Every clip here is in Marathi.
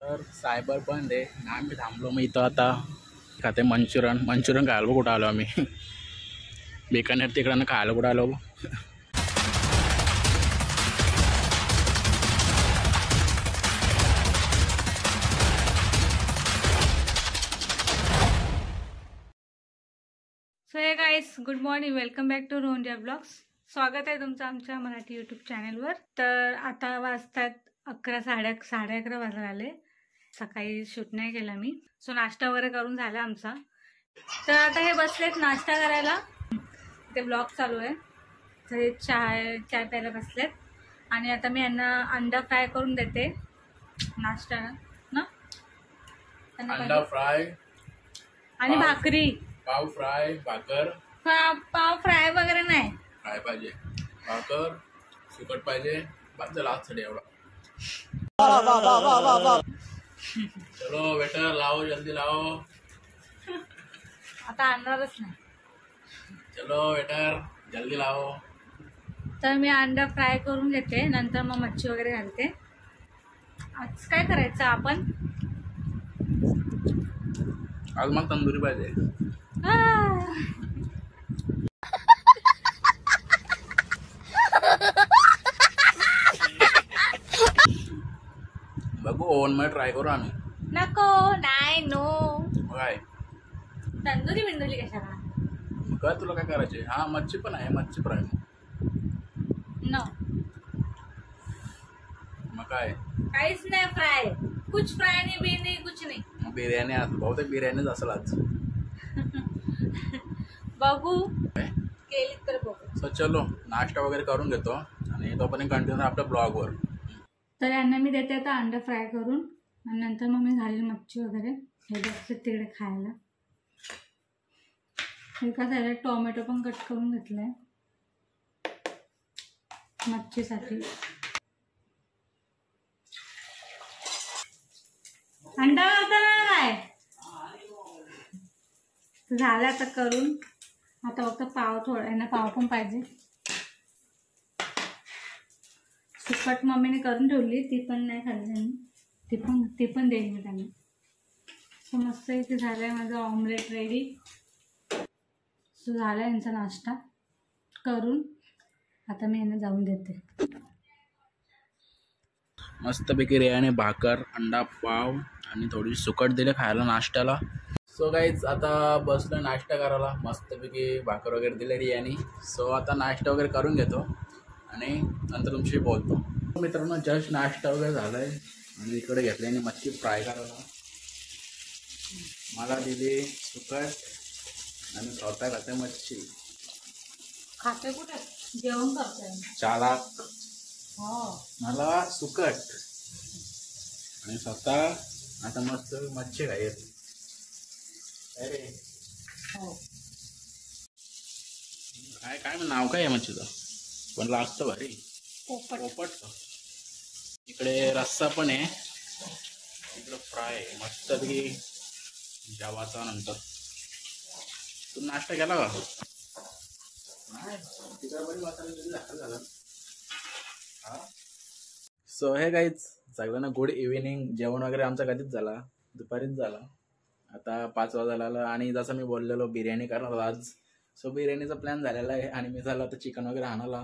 तर सायबर बंद आहे ना, आम्ही थांबलो. मग इथं आता खाते मंचुरियन खायला कुठं आलो आम्ही. बिकानेर तिकडं खायला कुठं आलो. So hey guys, good morning, welcome back to Rohan blogs. स्वागत आहे तुमचं आमच्या मराठी यूट्यूब चॅनलवर. तर आता वाजतात 11, साडे 11 वाजता आले. सकाळी शूट नाही केला मी, सो नाश्ता वगैरे करून झाला आमचा. तर आता हे बसलेत नाश्ता करायला. ते ब्लॉग चालू आहे. तर चाय प्यायला बसलेत. आणि आता मी यांना अंडा फ्राय करून देते नाश्ता ना. अंडा फ्राय आणि भाकरी, पाव फ्राय, भाकर. पाव फ्राय वगैरे नाही, फ्राय पाहिजे, भाकर सुकट पाहिजे. बाकी लास्ट एवढा. चलो वेटर लाओ, जल्दी लाओ. आता आणणारच नाही. चलो वेटर जल्दी लाओ. तर मी अंडा फ्राय करून घेते, नंतर मग मच्छी वगैरे घालते. आज काय करायचं आपण? आज मला तंदुरी पाहिजे. बघू ओव्हन मध्ये ट्राय करू आम्ही. नको, नाही, नो. काय तंदुरी बिंदुरी कशाला? काय तुला काय करायचे? हा मच्छी पण आहे, मच्छी फ्राय. नो, मग काय? काहीच नाही फ्राय. कुछ फ्राय नाही, बी नाही, कुछ नाही. बिर्याणी असेल, बहुतेक बिर्याणीच असेल आज. बघू, केली तर बघू. सो चलो नाश्ता वगैरे करून घेतो आणि तोपर्यंत कंटिन्यू आपल्या ब्लॉगवर. तर यांना मी देते आता अंडा फ्राय करून, आणि नंतर मग मी घालेल मच्छी वगैरे. हे बघते तिकडे खायला. एका साईडला टोमॅटो पण कट करून घेतलाय मच्छीसाठी. अंडा काय झालं आता करून. आता फक्त पाव, थोडा यांना पाव पण पाहिजे. सुकट मम्मीने करून ठेवली, ती पण नाही खाल्ली. ती पण देईल मी त्यांना. सो मस्त इथे झालंय माझं ऑमलेट रेडी. सो झाला यांचा नाश्ता करून. आता मी यांना जाऊन देते. मस्तपैकी रेयाने भाकर, अंडा, पाव आणि थोडी सुकट दिले खायला नाश्त्याला. सो गाईज आता बसलो नाश्ता करायला. मस्तपैकी भाकर वगैरे दिले रियानी. सो आता नाश्ता वगैरे करून घेतो आणि नंतर तुमच्याशी बोलतो. मित्रांनो, जस्ट नाश्ता वगैरे झाला आहे आणि इकडे घेतल्याने मच्छी फ्राय करायला. मला दिली सुकट आणि स्वतः खाते मच्छी. खाते कुठे? जेवण करते. चालाक. हो, मला सुकट आणि स्वतः आता मस्त मच्छी खायची. अरे हो, काय नाव काय आहे मच्छीचं? पण लागतं भारी. पोपट. इकडे रस्सा पण आहे, इकडे फ्राय आहे मस्तपैकी जेवाचा. नंतर तू नाश्ता केला का? सो हे काहीच सगळ्यांना गुड इव्हिनिंग. जेवण वगैरे आमचा कधीच झाला, दुपारीच झाला. आता 5 वाजायला आलं आणि जसं मी बोललेलो बिर्याणी करणार आज. सो बिर्याणीचा प्लॅन झालेला आहे आणि मी झालं आता चिकन वगैरे आणायला.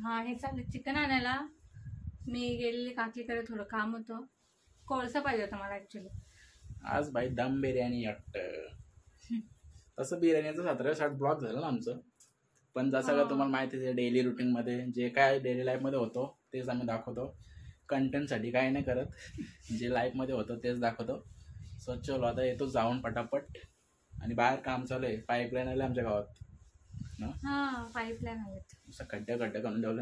हा, हे चालेल चिकन आणायला. मी गेलेली काकीकडे, थोडं काम होतं. कोळसा पाहिजे होता मला ॲक्च्युली आज. भाई दम बिर्याणी वाटतं. तसं बिर्याणीचं 17-60 ब्लॉग झालं ना आमचं. पण जसं का तुम्हाला माहिती आहे, डेली रुटीनमध्ये जे काय डेली लाईफमध्ये होतो तेच आम्ही दाखवतो. कंटेंटसाठी काय नाही करत, जे लाईफमध्ये होतं तेच दाखवतो. सो चलो आता येतो जाऊन पटापट. आणि बाहेर काम चालू आहे, पाईपलाईन आले आमच्या गावात ना. हां, पाईपलाईन आलेत. असं खड्डे करून ठेवले.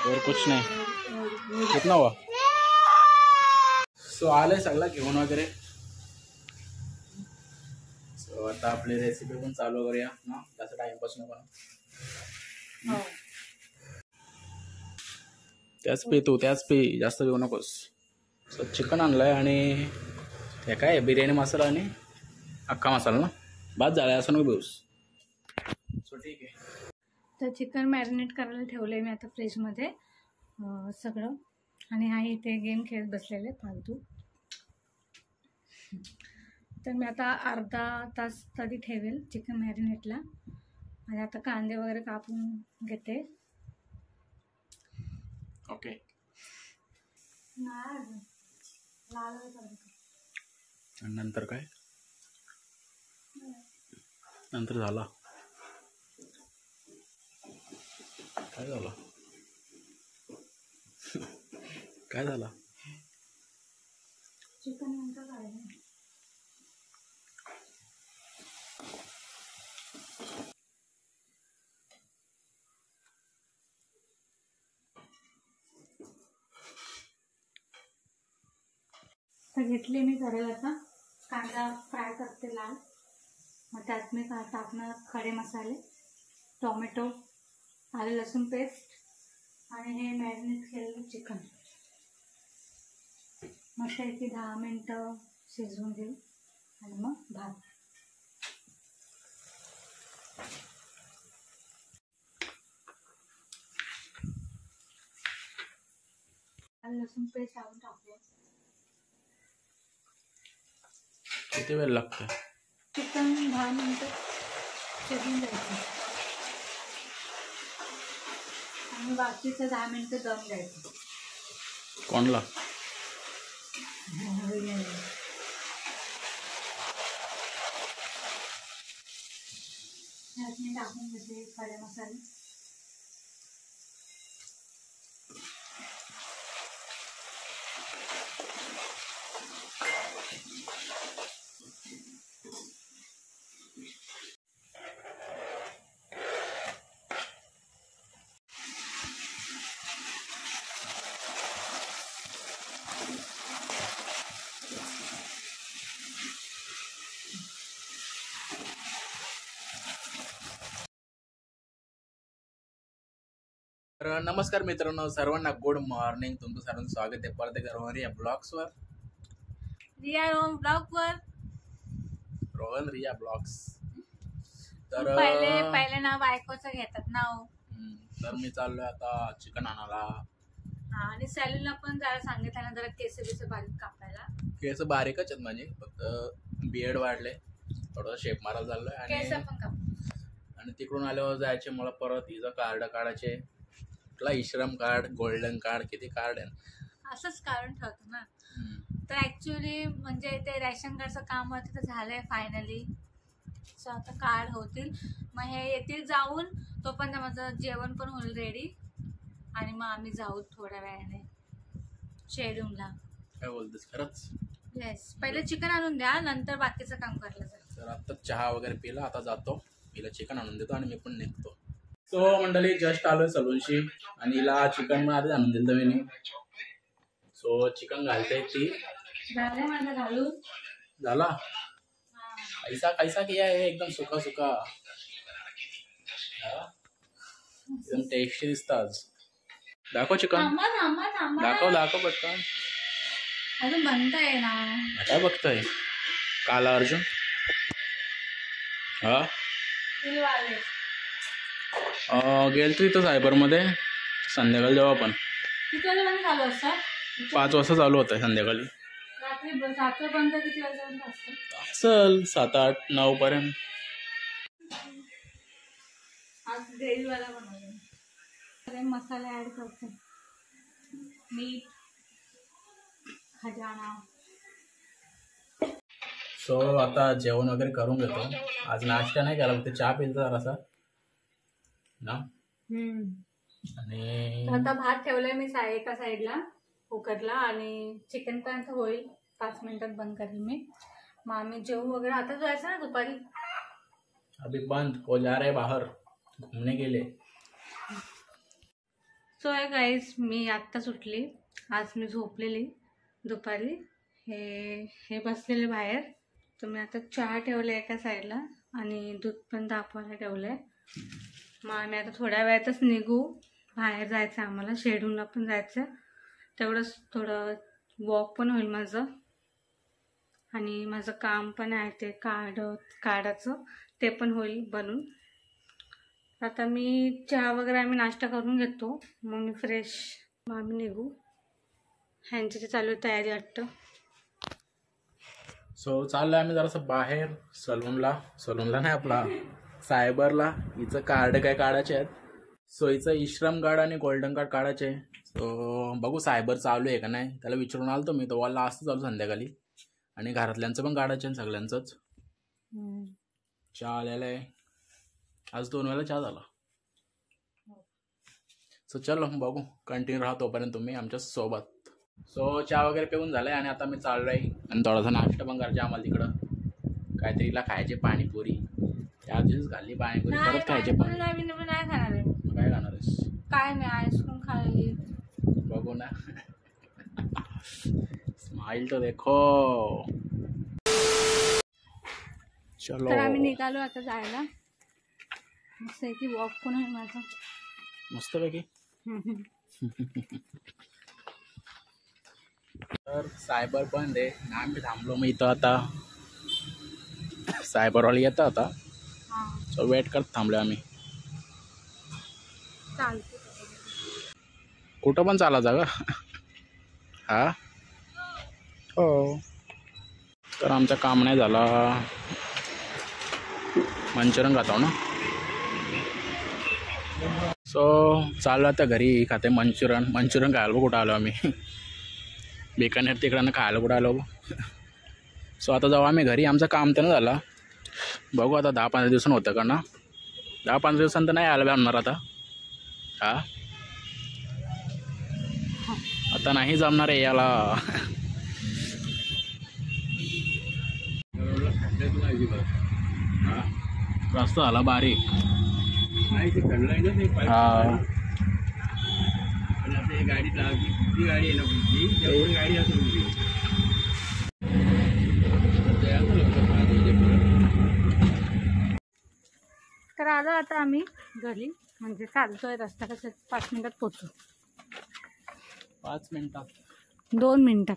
और कुछ नाही, कितना हुआ? सो आलंय सगळं घेऊन वगैरे. सो आता आपली रेसिपी पण चालू करूया ना, त्याचा टाइमपास नको ना. त्याच पी जास्त घेऊ नकोस. सो चिकन आणलंय आणि हे काय बिर्याणी मसाला आणि अख्खा मसाला ना. बाद झाला असं नको बेऊस. सो ठीक आहे. तर चिकन मॅरिनेट करायला ठेवलं आहे मी आता फ्रीजमध्ये सगळं. आणि हा इथे गेम खेळत बसलेले फालतू. तर मी आता अर्धा तास तरी ठेवेल चिकन मॅरिनेटला. आणि आता कांदे वगैरे कापून घेते. ओके. नंतर काय? नंतर झाला काय झालं? काय झालं? चिकन नंतर काढलं. तर घेतली मी करायला आता. कांदा फ्राय करते लाल. मग त्यात मी टाकणार खडे मसाले, टोमॅटो, आले लसूण पेस्ट आणि हे मॅरिनेट केलेलं चिकन. मस्त 10 मिनटं शिजवून घेऊ आणि मग भात. आले लसूण पेस्ट टाकून टाकूया. किती वेळ लागतं? चिकन 10 मिनटं शिजून जायचं आणि बाकीचं 10 मिनटं दम द्यायचं. कोणला? मी टाकून घेते खडे मसाले. तर नमस्कार मित्रांनो, सर्वांना गुड मॉर्निंग. तुमचं सर्वांचं स्वागत आहे परत एकदा रोहन रिया ब्लॉग्सवर. रिया रोहन ब्लॉगवर. रोहन रिया ब्लॉग्स. तर पहिले नाव बायकोचं घेतात नाव. तर मी चाललोय आता चिकन आणायला. आणि सॅलूनला पण जायला सांगितलं ना, जरा केस बिस बारीक कापायला. केस बारीकच आहेत माझे, फक्त बियर्ड वाढले, थोडं शेप मारायला चाललोय. केस पण काप. आणि तिकडून आल्यावर जायचे मला परत हिचं कार्ड काढायचे. इश्रम कार्ड, गोल्डन कार्ड, किती कार्ड आहे. असंच कारण ठरतं ना. तर ऍक्च्युली म्हणजे ते रेशन कार्डचं काम होतं तर झालंय फायनली. सो आता कार्ड होतील, मग हे येतील जाऊन. तोपर्यंत माझं जेवण पण होईल रेडी आणि मग आम्ही जाऊ थोड्या वेळाने शेडूमला. काय बोलतेस खरंच? येस, पहिले चिकन आणून द्या, नंतर बाकीचं काम करायला जाऊ. तर आता चहा वगैरे पिला, आता जातो. हिला चिकन आणून देतो आणि मी पण निघतो. सो मंडळी, जस्ट आलोय सलूनशी आणि हिला चिकन पण आधी आणून दिलं मी. सो चिकन घालते ती. झालं माझं घालून. झाला. कैसा कैसा किया है? एकदम सुका सुका, एकदम टेस्टी दिसतं आज. दाखव चिकन. दाखव पटकन. अजून बनताय ना. काय बघताय? काला अर्जुन. हा गेल तू इथं सायबरमध्ये संध्याकाळी जेव्हा आपण 5 वाजता चालू होत आहे संध्याकाळी. चल 7, 8, 9 पर्यंत. मसाले ऍड करते. मीठ, खजाना. सो आता जेवण वगैरे करून घेतो. आज नाश्ता नाही केला, फक्त चहा पिलता जरासा ना. आणि आता भात ठेवलाय मी एका साईडला कुकरला आणि चिकन पण होईल 5 मिनिटात बंद करेल मी. मग आम्ही जेवू वगैरे. आता जायचं ना दुपारी. अभी बंद हो जा रहे बाहर घूमने के लिए. सो आहे गाईज, मी आत्ता सुटली. आज मी झोपलेली दुपारी. हे बसलेले बाहेर. तर मी आता चहा ठेवला एका साईडला आणि दूध पण तापवायला ठेवलंय. मग आम्ही आता थोड्या वेळातच निघू. बाहेर जायचं आम्हाला, शेडूनला पण जायचं. तेवढंच थोडं वॉक पण होईल माझं आणि माझं काम पण आहे ते कार्डाचं, ते पण होईल बनून. आता मी चहा वगैरे आम्ही नाश्ता करून घेतो, मग मी फ्रेश, मग आम्ही निघू. ह्यांची चालू तयारी वाटतं. सो चाललोय आम्ही जरासं बाहेर सलूनला नाही, आपला सायबरला. हिचं कार्ड काय काढायचे आहेत. सो हिचं इश्रम कार्ड आणि गोल्डन कार्ड काढायचे आहे. सो बघू सायबर चालू आहे का नाही, त्याला विचारून आलो मी. तो वाला असतं चालू संध्याकाळी. आणि घरातल्यांचं पण काढायचं आहे, सगळ्यांचंच. चहा आलेला आहे, आज 2 वेळा चहा झाला. सो चलो बघू, कंटिन्यू राहा तोपर्यंत तुम्ही आमच्या सोबत. सो चहा वगैरे पिऊन झालाय आणि आता मी चाललोय. आणि थोडासा नाश्ता पण करायचा आम्हाला तिकडं. काहीतरीला खायचे पाणीपुरी. त्या दिवस घालली पाणीपुरी, परत खायचे पाणी. नाही खाणार आहे. काय खाणार आहेस? काय नाही, आईस्क्रीम खायली. बघू ना. स्माइल तो देखो. चलो तर आम्ही निघालो आता जायला. मस्त आहे की वॉक पण आहे माझा मस्तपैकी. तर सायबर बंद आहे ना, आम्ही थांबलो मग इथं. आता सायबरवाले येतं आता, सो वेट करत थांबलो आम्ही. चालते. कुठं पण चाला जागा. हा हो. तर आमचं काम नाही झाला, मंचुरियन खातो ना. सो चाललो आता घरी. खाते मंचुरियन खायला कुठं आलो आम्ही. बिकानेर तिकडं खायला कुठं आलो. सो आता जाऊ आम्ही घरी. आमचं काम तर नाही झालं, बघू आता 10-15 दिवसांनी होतं का ना. 10-15 दिवसांत तर नाही आलं जमणार आता. हा आता नाही जमणार आहे याला. रस्ता झाला बारीक. हा तर आलो आता आम्ही घरी. म्हणजे चालतोय रस्ता, कसं 5 मिनिटात पोहोचू. 5 मिनिटात 2 मिनिटात.